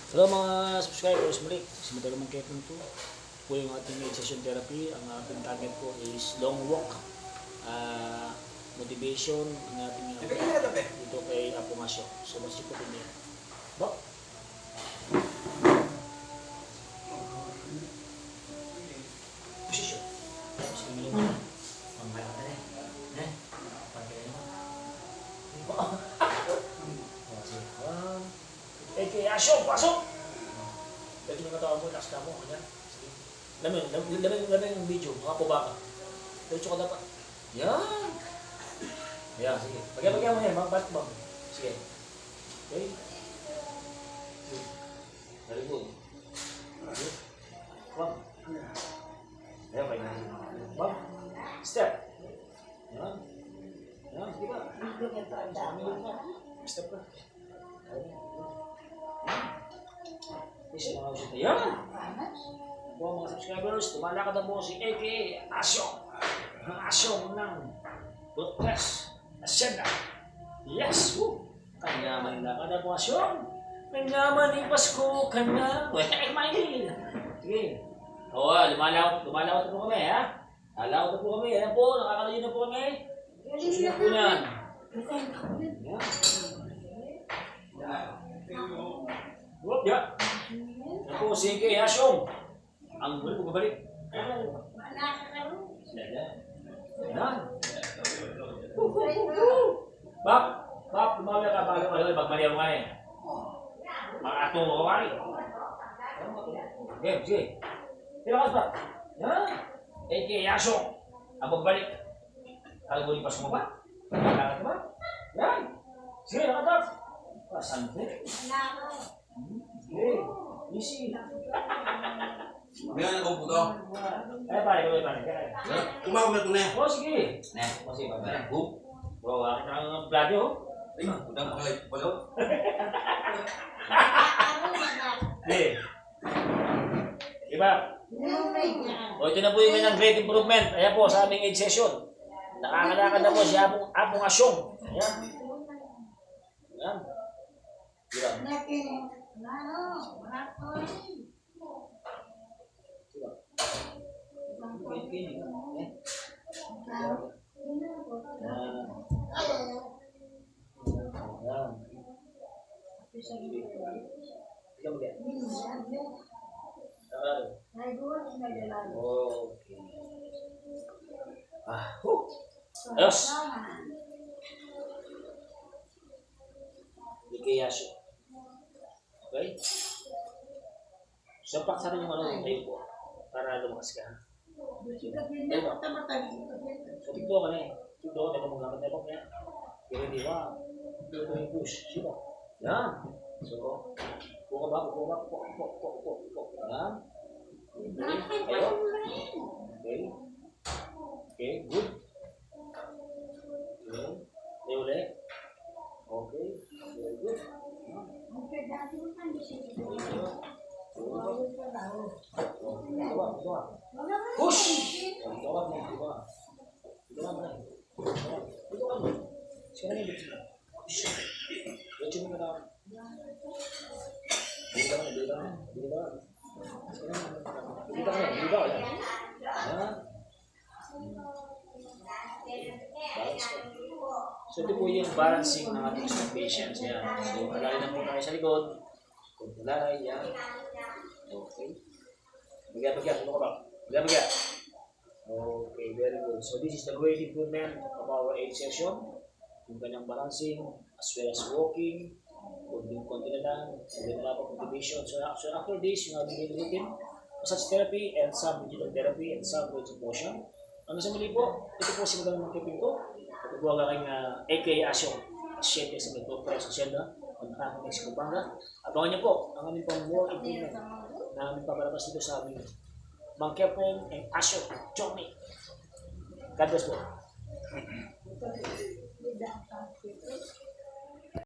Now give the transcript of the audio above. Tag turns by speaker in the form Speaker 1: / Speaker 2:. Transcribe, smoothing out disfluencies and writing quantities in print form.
Speaker 1: Hello mga subscribers, muli. Simula naman kayo po po yung ating session therapy. Ang ating target po is long walk, motivation, ang ating dito kay Apo Masyo. So, mas po din yan. Bak? Posisyon. Sige mo lang. Mamaya ka na eh. Pagkaya mo. Kaya asyo, pasok! Pwede yung katawan mo, taas ka mo, kanya. Lamin yung video, mga kubaka. Diretso ka dapat. Yan! Yan, sige. Pagya mo yan, mga bat-bang. Sige. Okay? Very good. Bang. Ayan, pwede na. Bang. Step. Yan. Yan, sige ba? Step ka. Yan! Po mga subscribers, tumalakad na po si A.K.A. Asyong. Ang asyong ng Butpress Ascenda. Yes! Woo! Kanyaman na ka na po asyong. Kanyaman ni Pasko ka na. Weh, mail! Sige. Oo, lumalawat na po kami, ha? Lalawat na po kami. Ayan po, nakakalayo na po kami. Susunod po niyan. Yan. Whoop, ya. Ako, sige, Asyong. Ang gulo ko babalik. Yan. Bak, lumawala ka bago magmaliw nga eh. Makato ko ka rin. Sige. Tilakas ba? Yan. Okay, Asyong. Ang magbalik. Kala mo lipas mo ba? Nakakata ba? Yan. Sige, nakatap. Saan po? Okay. Easy.
Speaker 2: Meron akong puto.
Speaker 1: Pare.
Speaker 2: Kumakaw na ito na.
Speaker 1: Oh, sige.
Speaker 2: Ne.
Speaker 1: Sige, pare.
Speaker 2: Boom.
Speaker 1: Bro, akin na ang vlog nyo.
Speaker 2: Ay, udang pakalay. Walo.
Speaker 1: Okay. Diba? O, ito na po yung kanyang great improvement. Ayan po, sa aming age session. Nakakalakad na po si Apong Asyong. Ayan. Ayan. Diba? Okay. Ayos. Ikayasyo. Okay? Sapak sa rin yung ano tayo po para lumakas ka. So, dito ka na eh. Dito ka na mga gamit na po kaya. Pero hindi ba? Dito yung push. Sino? Yan. So, buka ba? Yan. Okay. Kayo? Okay, good. Okay. Kayo ulit. Okay. Very good. Push! So ito po yung balancing ng ating patients. Yan. So alay na po tayo sa likod. Alay, yan. Okay. Bagya. Ano ka ba? Bagya. Okay, very good. So this is the great improvement of our 8 session. Yung kanyang balancing, as well as walking, konti na lang, and then wala pa motivation. So after this, you have the routine, massage therapy, and some digital therapy, and some range of motion. Ang isang mali po, ito po si Madam Kiping ko. Ito po ang aking A.K.A. Asyong. Asyente sa Butpress Ascenda, ang aking Mexico Panga. Abangan niyo po ang aming pang more improvement na aming papalabas dito sa aming Mang Kepeng and Asyong Johnny. God bless po.